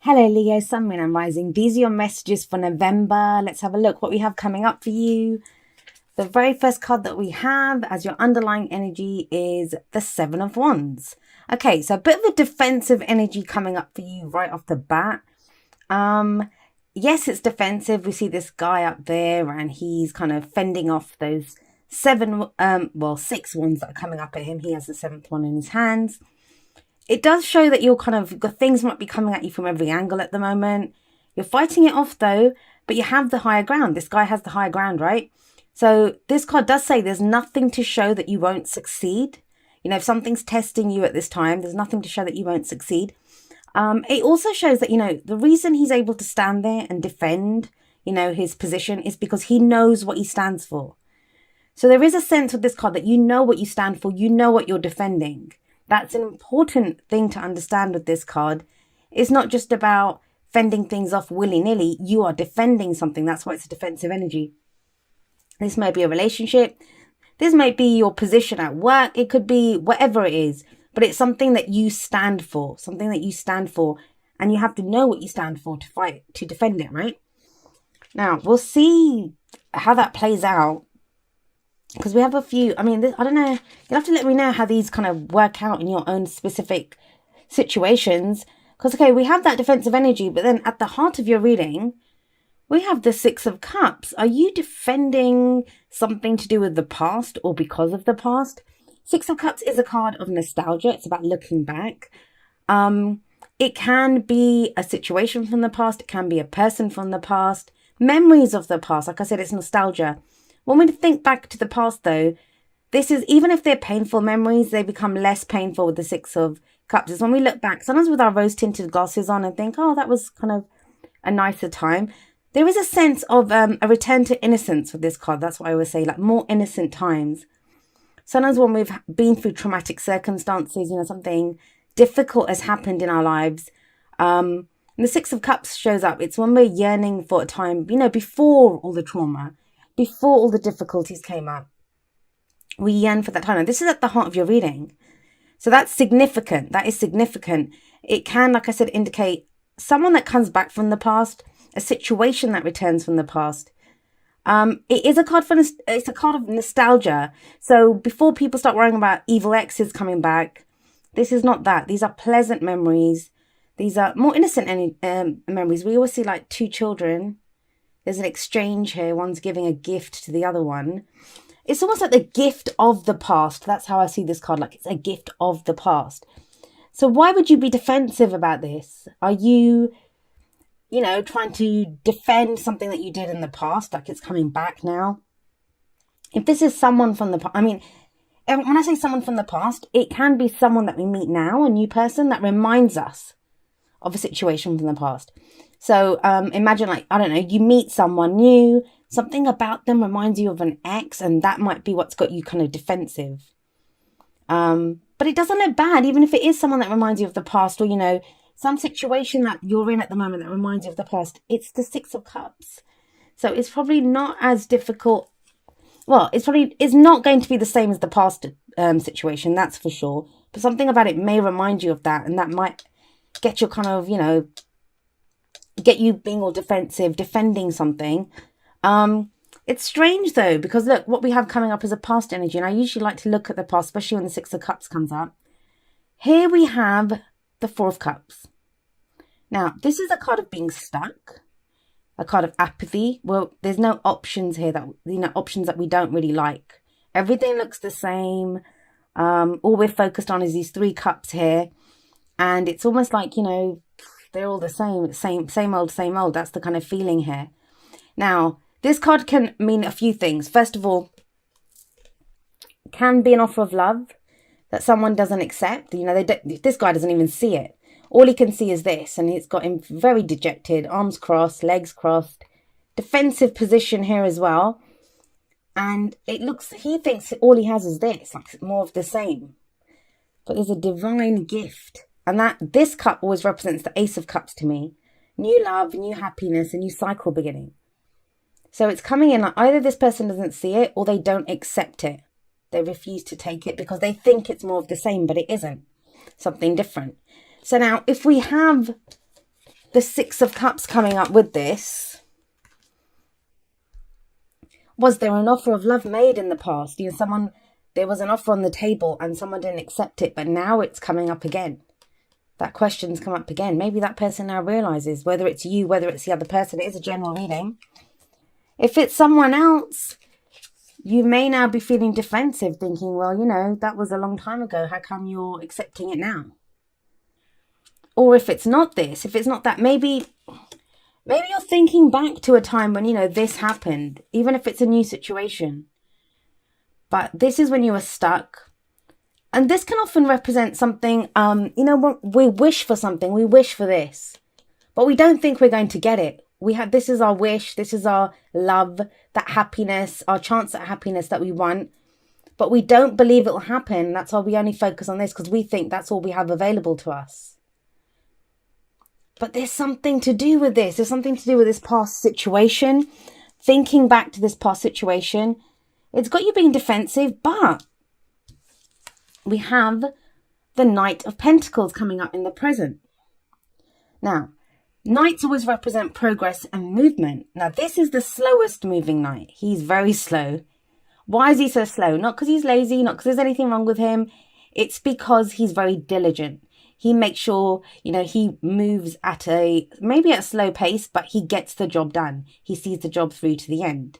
Hello, Leo, Sun, Moon, and Rising. These are your messages for November. Let's have a look what we have coming up for you. The very first card that we have as your underlying energy is the Seven of Wands. Okay, so a bit of a defensive energy coming up for you right off the bat. Yes, it's defensive. We see this guy up there and he's kind of fending off those six wands that are coming up at him. He has the seventh one in his hands. It does show that you're things might be coming at you from every angle at the moment. You're fighting it off though, but you have the higher ground. This guy has the higher ground, right? So this card does say there's nothing to show that you won't succeed. You know, if something's testing you at this time, there's nothing to show that you won't succeed. It also shows that, the reason he's able to stand there and defend, his position is because he knows what he stands for. So there is a sense with this card that you know what you stand for. You know what you're defending. That's an important thing to understand with this card. It's not just about fending things off willy-nilly. You are defending something. That's why it's a defensive energy. This may be a relationship. This might be your position at work. It could be whatever it is. But it's something that you stand for. Something that you stand for. And you have to know what you stand for to fight, to defend it, right? Now, we'll see how that plays out. Because we have a few, I don't know, you'll have to let me know how these kind of work out in your own specific situations. Because, okay, we have that defensive energy, but then at the heart of your reading, we have the Six of Cups. Are you defending something to do with the past or because of the past? Six of Cups is a card of nostalgia. It's about looking back. It can be a situation from the past. It can be a person from the past. Memories of the past. Like I said, it's nostalgia. When we think back to the past, though, this is, even if they're painful memories, they become less painful with the Six of Cups. It's when we look back, sometimes with our rose-tinted glasses on and think, oh, that was kind of a nicer time. There is a sense of a return to innocence with this card. That's what I always say, like more innocent times. Sometimes when we've been through traumatic circumstances, something difficult has happened in our lives. And the Six of Cups shows up. It's when we're yearning for a time, before all the trauma. Before all the difficulties came up, we yearn for that time. And this is at the heart of your reading. So that's significant. That is significant. It can, like I said, indicate someone that comes back from the past, a situation that returns from the past. It is a card it's a card of nostalgia. So before people start worrying about evil exes coming back, this is not that. These are pleasant memories. These are more innocent memories. We always see like two children. There's an exchange here. One's giving a gift to the other one. It's almost like the gift of the past. That's how I see this card. Like it's a gift of the past. So why would you be defensive about this? Are you, trying to defend something that you did in the past? Like it's coming back now? If this is someone from the past, when I say someone from the past, it can be someone that we meet now, a new person that reminds us of a situation from the past. So imagine you meet someone new, something about them reminds you of an ex, and that might be what's got you kind of defensive. But it doesn't look bad, even if it is someone that reminds you of the past, or, some situation that you're in at the moment that reminds you of the past. It's the Six of Cups. So it's probably not as difficult. Well, it's not going to be the same as the past situation, that's for sure. But something about it may remind you of that, and that might get you kind of, get you being all defensive, defending something. It's strange though, because look, what we have coming up is a past energy. And I usually like to look at the past, especially when the Six of Cups comes up. Here we have the Four of Cups. Now, this is a card of being stuck, a card of apathy. Well, there's no options here options that we don't really like. Everything looks the same. All we're focused on is these three cups here. And it's almost like, they're all the same old. That's the kind of feeling here. Now, this card can mean a few things. First of all, can be an offer of love that someone doesn't accept. This guy doesn't even see it. All he can see is this, and it's got him very dejected, arms crossed, legs crossed, defensive position here as well. And he thinks all he has is this, like more of the same. But there's a divine gift. And this cup always represents the Ace of Cups to me. New love, new happiness, a new cycle beginning. So it's coming in like either this person doesn't see it or they don't accept it. They refuse to take it because they think it's more of the same, but it isn't. Something different. So now if we have the Six of Cups coming up with this, was there an offer of love made in the past? You know, there was an offer on the table and someone didn't accept it, but now it's coming up again. That question's come up again. Maybe that person now realizes, whether it's you, whether it's the other person, it is a general reading. If it's someone else, you may now be feeling defensive, thinking, well, you know, that was a long time ago. How come you're accepting it now? Or if it's not this, if it's not that, maybe you're thinking back to a time when, you know, this happened, even if it's a new situation. But this is when you were stuck. And this can often represent something, you know, we wish for something, we wish for this, but we don't think we're going to get it. This is our wish, this is our love, that happiness, our chance at happiness that we want, but we don't believe it will happen. That's why we only focus on this, because we think that's all we have available to us. But there's something to do with this. There's something to do with this past situation. Thinking back to this past situation, it's got you being defensive, but we have the Knight of Pentacles coming up in the present. Now, Knights always represent progress and movement. Now, this is the slowest moving knight. He's very slow. Why is he so slow? Not because he's lazy, not because there's anything wrong with him. It's because he's very diligent. He makes sure, you know, he moves at maybe at a slow pace, but he gets the job done. He sees the job through to the end.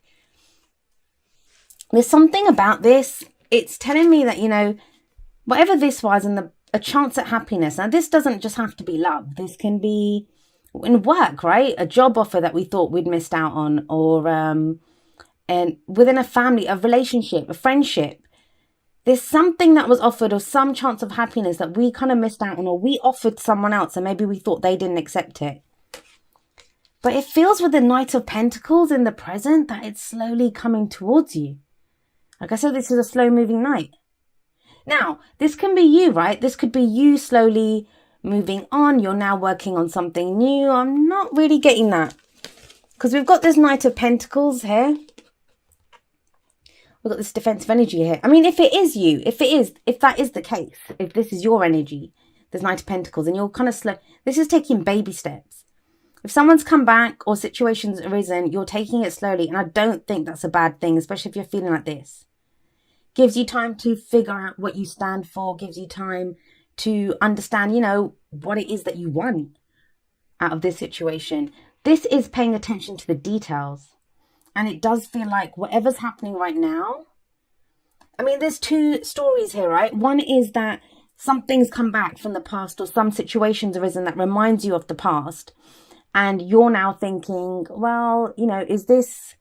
There's something about this. It's telling me that, you know, whatever this was, and a chance at happiness. Now, this doesn't just have to be love. This can be in work, right? A job offer that we thought we'd missed out on, or and within a family, a relationship, a friendship. There's something that was offered, or some chance of happiness that we kind of missed out on, or we offered someone else and maybe we thought they didn't accept it. But it feels with the Knight of Pentacles in the present that it's slowly coming towards you. Like I said, this is a slow moving knight. Now, this can be you, right? This could be you slowly moving on. You're now working on something new. I'm not really getting that, because we've got this Knight of Pentacles here. We've got this defensive energy here. I mean, if it is you, if that is the case, if this is your energy, this Knight of Pentacles, and you're kind of slow, this is taking baby steps. If someone's come back or situations arisen, you're taking it slowly. And I don't think that's a bad thing, especially if you're feeling like this. Gives you time to figure out what you stand for, gives you time to understand, you know, what it is that you want out of this situation. This is paying attention to the details. And it does feel like whatever's happening right now, I mean, there's two stories here, right? One is that something's come back from the past, or some situations arisen that reminds you of the past. And you're now thinking, well, you know, is this,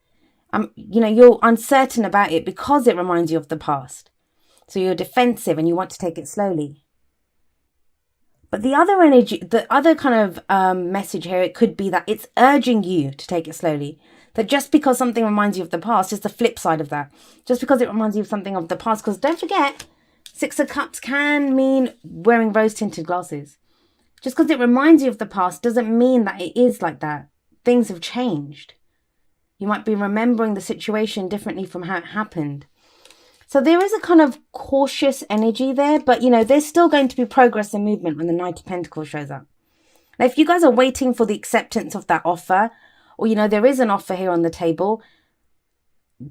you know, you're uncertain about it because it reminds you of the past. So you're defensive and you want to take it slowly. But the other energy, the other kind of message here, it could be that it's urging you to take it slowly. That just because something reminds you of the past is the flip side of that. Just because it reminds you of something of the past. Because don't forget, Six of Cups can mean wearing rose-tinted glasses. Just because it reminds you of the past doesn't mean that it is like that. Things have changed. You might be remembering the situation differently from how it happened. So there is a kind of cautious energy there. But, you know, there's still going to be progress and movement when the Knight of Pentacles shows up. Now, if you guys are waiting for the acceptance of that offer, or, you know, there is an offer here on the table,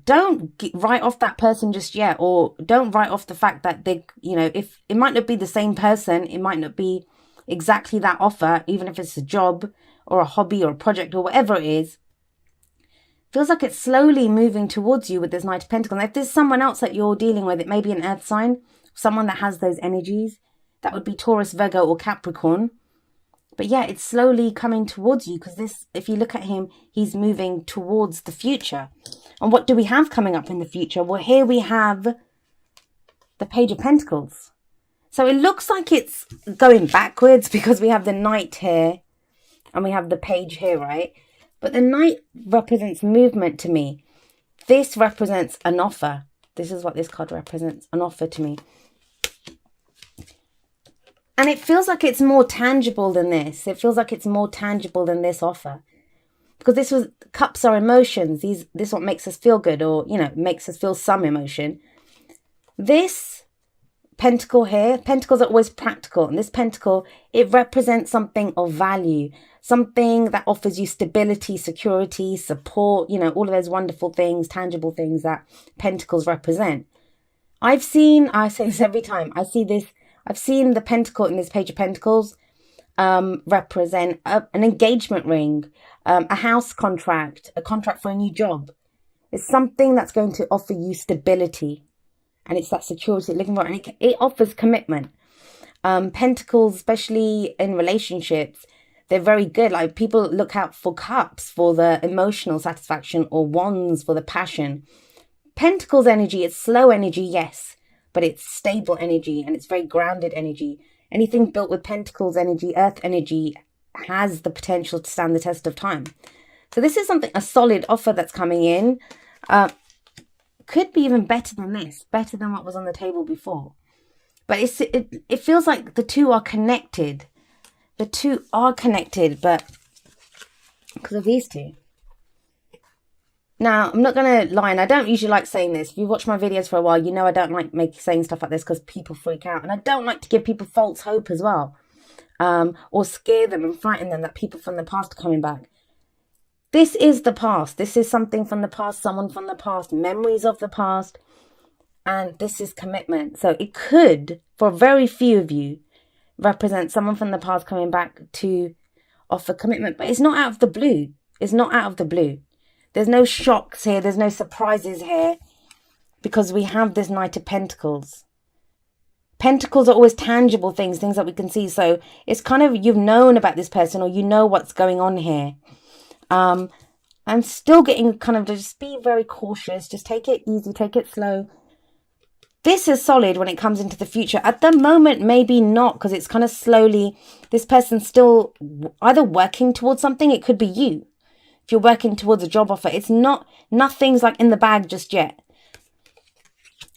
don't write off that person just yet. Or don't write off the fact that they, you know, if it might not be the same person, it might not be exactly that offer, even if it's a job or a hobby or a project or whatever it is. Feels like it's slowly moving towards you with this Knight of Pentacles. And if there's someone else that you're dealing with, it may be an earth sign, someone that has those energies. That would be Taurus, Virgo or Capricorn. But yeah, it's slowly coming towards you, because this, if you look at him, he's moving towards the future. And what do we have coming up in the future? Well, here we have the Page of Pentacles. So it looks like it's going backwards, because we have the Knight here and we have the Page here, right? But the Knight represents movement to me. This represents an offer. This is what this card represents, an offer to me. And it feels like it's more tangible than this. It feels like it's more tangible than this offer. Because this was, cups are emotions. This is what makes us feel good, or, you know, makes us feel some emotion. This pentacle here. Pentacles are always practical, and this pentacle, it represents something of value, something that offers you stability, security, support, you know, all of those wonderful things, tangible things that pentacles represent. I say this every time, I've seen the pentacle in this Page of Pentacles represent an engagement ring, a house contract, a contract for a new job. It's something that's going to offer you stability. And it's that security you're looking for. And it offers commitment. Pentacles, especially in relationships, they're very good. Like, people look out for cups for the emotional satisfaction, or wands for the passion. Pentacles energy, it's slow energy, yes, but it's stable energy, and it's very grounded energy. Anything built with pentacles energy, earth energy, has the potential to stand the test of time. So this is a solid offer that's coming in. Could be even better than this, better than what was on the table before. But it feels like the two are connected. The two are connected, but because of these two. Now, I'm not going to lie, and I don't usually like saying this. If you watch my videos for a while, you know I don't like saying stuff like this because people freak out. And I don't like to give people false hope as well. Or scare them and frighten them that people from the past are coming back. This is the past. This is something from the past, someone from the past, memories of the past. And this is commitment. So it could, for very few of you, represent someone from the past coming back to offer commitment. But it's not out of the blue. It's not out of the blue. There's no shocks here. There's no surprises here. Because we have this Knight of Pentacles. Pentacles are always tangible things that we can see. So it's kind of, you've known about this person, or you know what's going on here. I'm still getting kind of, just be very cautious. Just take it easy, take it slow. This is solid when it comes into the future. At the moment, maybe not, because it's kind of slowly, this person's still either working towards something. It could be you. If you're working towards a job offer, it's not, nothing's like in the bag just yet.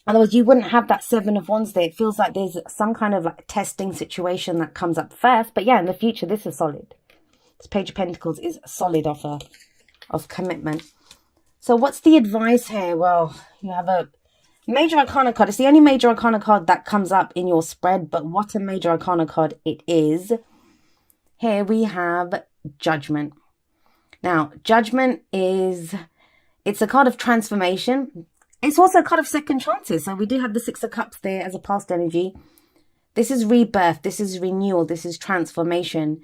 Otherwise, you wouldn't have that Seven of Wands there. It feels like there's some kind of like testing situation that comes up first. But yeah, in the future, this is solid. This Page of Pentacles is a solid offer of commitment. So what's the advice here? Well, you have a Major Arcana card. It's the only Major Arcana card that comes up in your spread. But what a Major Arcana card it is. Here we have Judgment. Now, Judgment it's a card of transformation. It's also a card of second chances. So we do have the Six of Cups there as a past energy. This is rebirth. This is renewal. This is transformation.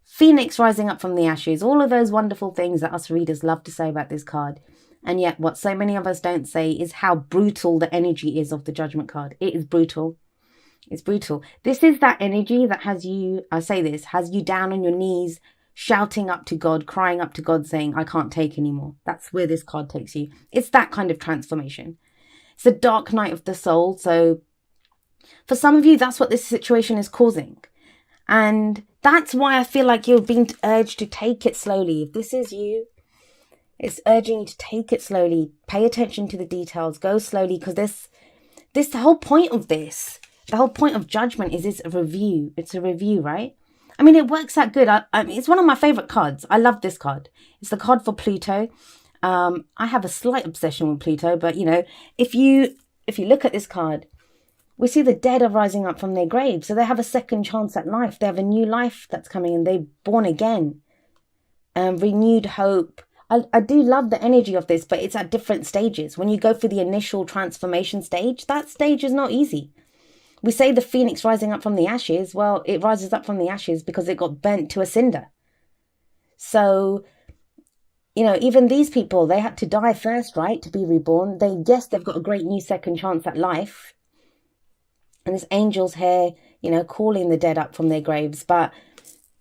Phoenix rising up from the ashes. All of those wonderful things that us readers love to say about this card. And yet what so many of us don't say is how brutal the energy is of the Judgment card. It is brutal. It's brutal. This is that energy that has you, I say this, has you down on your knees, shouting up to God, crying up to God, saying, I can't take anymore. That's where this card takes you. It's that kind of transformation. It's a dark night of the soul. So for some of you, that's what this situation is causing. And that's why I feel like you're being urged to take it slowly. If this is you, it's urging you to take it slowly. Pay attention to the details. Go slowly, because the whole point of this, the whole point of Judgment is it's a review. It's a review, right? I mean, it works out good. I mean, it's one of my favorite cards. I love this card. It's the card for Pluto. I have a slight obsession with Pluto, but you know, if you look at this card, we see the dead are rising up from their graves. So they have a second chance at life. They have a new life that's coming in. They're born again. Renewed hope. I do love the energy of this, but it's at different stages. When you go through the initial transformation stage, that stage is not easy. We say the phoenix rising up from the ashes. Well, it rises up from the ashes because it got burnt to a cinder. So, you know, even these people, they had to die first, right, to be reborn. Yes, they've got a great new second chance at life. And this angel's here, you know, calling the dead up from their graves. But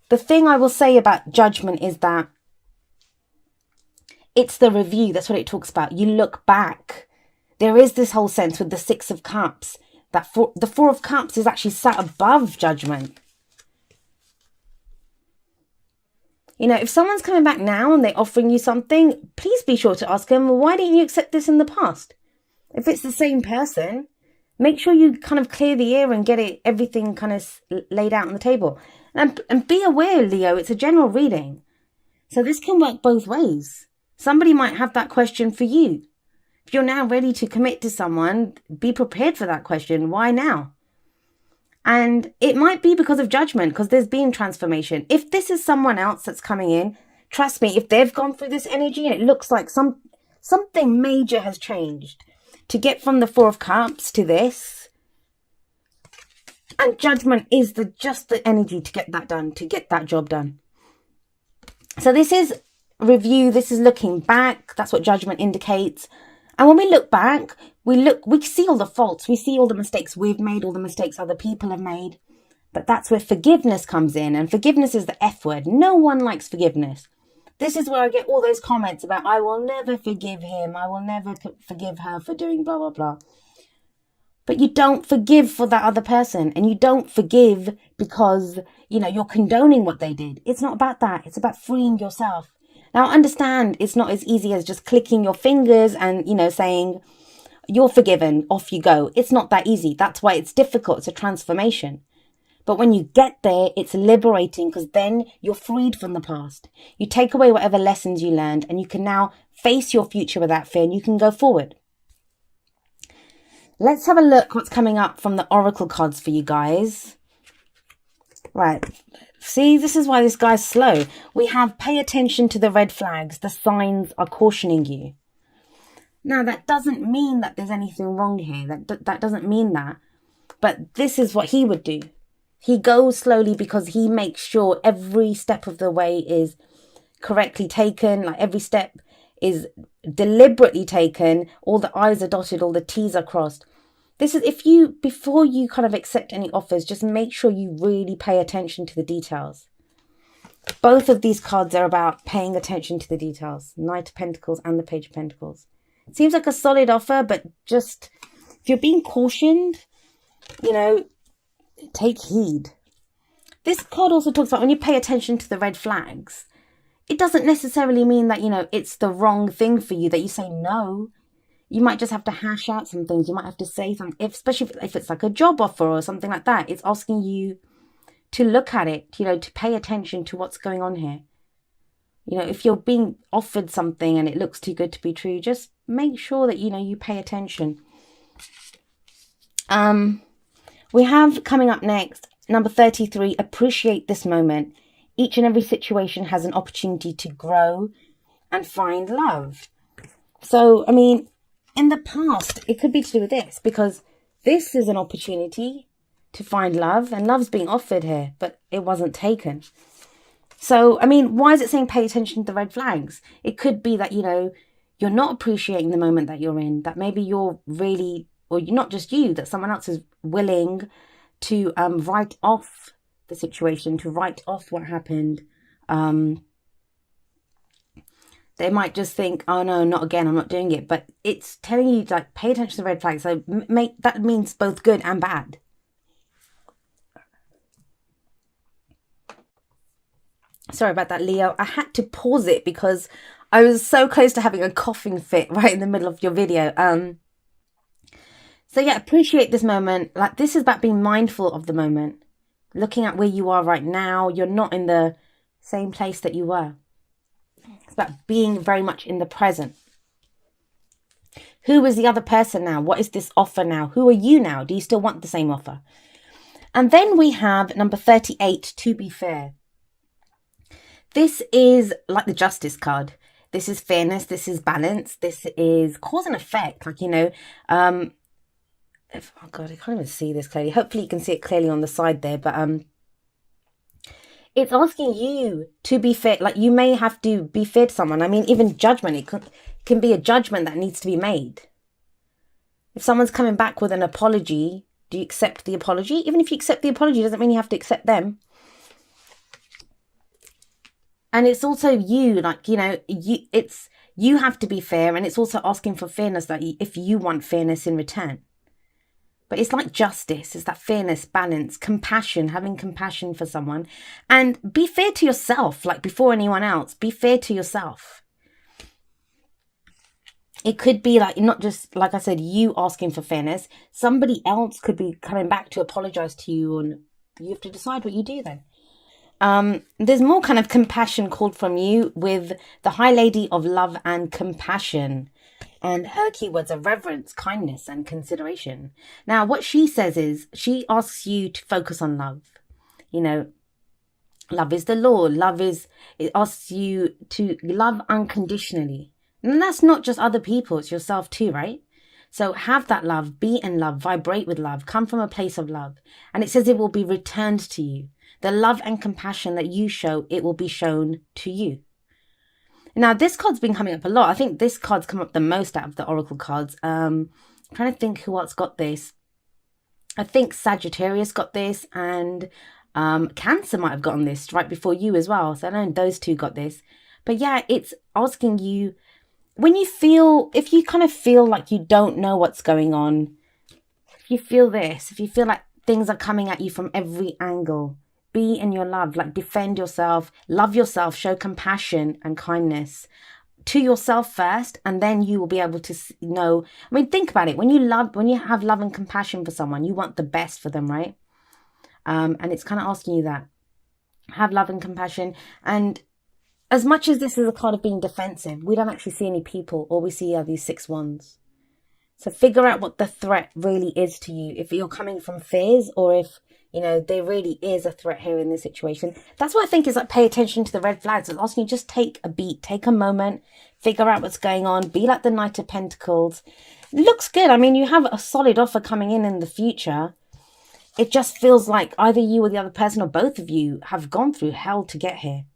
the thing I will say about Judgment is that it's the review. That's what it talks about. You look back. There is this whole sense with the Six of Cups that the Four of Cups is actually sat above Judgment. You know, if someone's coming back now and they're offering you something, please be sure to ask them, well, why didn't you accept this in the past? If it's the same person, make sure you kind of clear the air and get everything kind of laid out on the table. And be aware, Leo, it's a general reading. So this can work both ways. Somebody might have that question for you. If you're now ready to commit to someone, be prepared for that question. Why now? And it might be because of judgment, because there's been transformation. If this is someone else that's coming in, trust me, if they've gone through this energy and it looks like something major has changed to get from the Four of Cups to this, and judgment is just the energy to get that done, to get that job done. So this is review, this is looking back. That's what judgment indicates. And when we look back, we see all the faults, we see all the mistakes we've made, all the mistakes other people have made. But that's where forgiveness comes in. And forgiveness is the F word. No one likes forgiveness. This is where I get all those comments about, I will never forgive him, I will never forgive her for doing blah, blah, blah. But you don't forgive for that other person, and you don't forgive because, you're condoning what they did. It's not about that. It's about freeing yourself. Now, understand it's not as easy as just clicking your fingers and, saying, you're forgiven, off you go. It's not that easy. That's why it's difficult. It's a transformation. But when you get there, it's liberating, because then you're freed from the past. You take away whatever lessons you learned, and you can now face your future without fear, and you can go forward. Let's have a look what's coming up from the oracle cards for you guys. Right. See, this is why this guy's slow. We have pay attention to the red flags. The signs are cautioning you. Now, that doesn't mean that there's anything wrong here. That doesn't mean that. But this is what he would do. He goes slowly because he makes sure every step of the way is correctly taken. Like every step is deliberately taken. All the I's are dotted, all the T's are crossed. This is before you kind of accept any offers, just make sure you really pay attention to the details. Both of these cards are about paying attention to the details. Knight of Pentacles and the Page of Pentacles. It seems like a solid offer, but just if you're being cautioned, take heed. This card also talks about when you pay attention to the red flags, it doesn't necessarily mean that, it's the wrong thing for you, that you say no. You might just have to hash out some things. You might have to say something, especially if it's like a job offer or something like that. It's asking you to look at it, to pay attention to what's going on here. If you're being offered something and it looks too good to be true, just make sure that, you pay attention. We have coming up next, number 33, appreciate this moment. Each and every situation has an opportunity to grow and find love. So, in the past, it could be to do with this, because this is an opportunity to find love, and love's being offered here, but it wasn't taken. So, why is it saying pay attention to the red flags? It could be that, you're not appreciating the moment that you're in, that maybe you're really, or not just you, that someone else is willing to write off the situation, to write off what happened. They might just think, oh no, not again, I'm not doing it. But it's telling you, like, pay attention to the red flags. So that means both good and bad. Sorry about that, Leo. I had to pause it because I was so close to having a coughing fit right in the middle of your video. So yeah, appreciate this moment. Like, this is about being mindful of the moment. Looking at where you are right now. You're not in the same place that you were. It's about being very much in the present. Who is the other person now? What is this offer now? Who are you now? Do you still want the same offer? And then we have number 38, to be fair. This is like the Justice card. This is fairness. This is balance. This is cause and effect. Like, oh God, I can't even see this clearly. Hopefully you can see it clearly on the side there. But it's asking you to be fair. Like, you may have to be fair to someone. Even judgment. It can be a judgment that needs to be made. If someone's coming back with an apology, do you accept the apology? Even if you accept the apology, doesn't mean you have to accept them. And it's also you, like, you have to be fair. And it's also asking for fairness, that if you want fairness in return. But it's like justice. It's that fairness, balance, compassion, having compassion for someone. And be fair to yourself, like before anyone else. Be fair to yourself. It could be like, not just, like I said, you asking for fairness. Somebody else could be coming back to apologize to you, and you have to decide what you do then. There's more kind of compassion called from you with the High Lady of Love and Compassion. And her keywords are reverence, kindness, and consideration. Now, what she says is she asks you to focus on love. You know, love is the law. It asks you to love unconditionally. And that's not just other people, it's yourself too, right? So have that love, be in love, vibrate with love, come from a place of love. And it says it will be returned to you. The love and compassion that you show, it will be shown to you. Now, this card's been coming up a lot. I think this card's come up the most out of the Oracle cards. I'm trying to think who else got this. I think Sagittarius got this, and Cancer might have gotten this right before you as well. So I know those two got this. But yeah, it's asking you, if you kind of feel like you don't know what's going on, if you feel this, if you feel like things are coming at you from every angle, be in your love, like defend yourself, love yourself, show compassion and kindness to yourself first, and then you will be able to know. I mean, think about it. When you have love and compassion for someone, you want the best for them, right? And it's kind of asking you that. Have love and compassion. And as much as this is a card of being defensive, we don't actually see any people. All we see are these 6 wands. So figure out what the threat really is to you. If you're coming from fears, or if, there really is a threat here in this situation. That's what I think is like, pay attention to the red flags. It's asking you just take a beat, take a moment, figure out what's going on, be like the Knight of Pentacles. It looks good. I mean, you have a solid offer coming in the future. It just feels like either you or the other person, or both of you, have gone through hell to get here.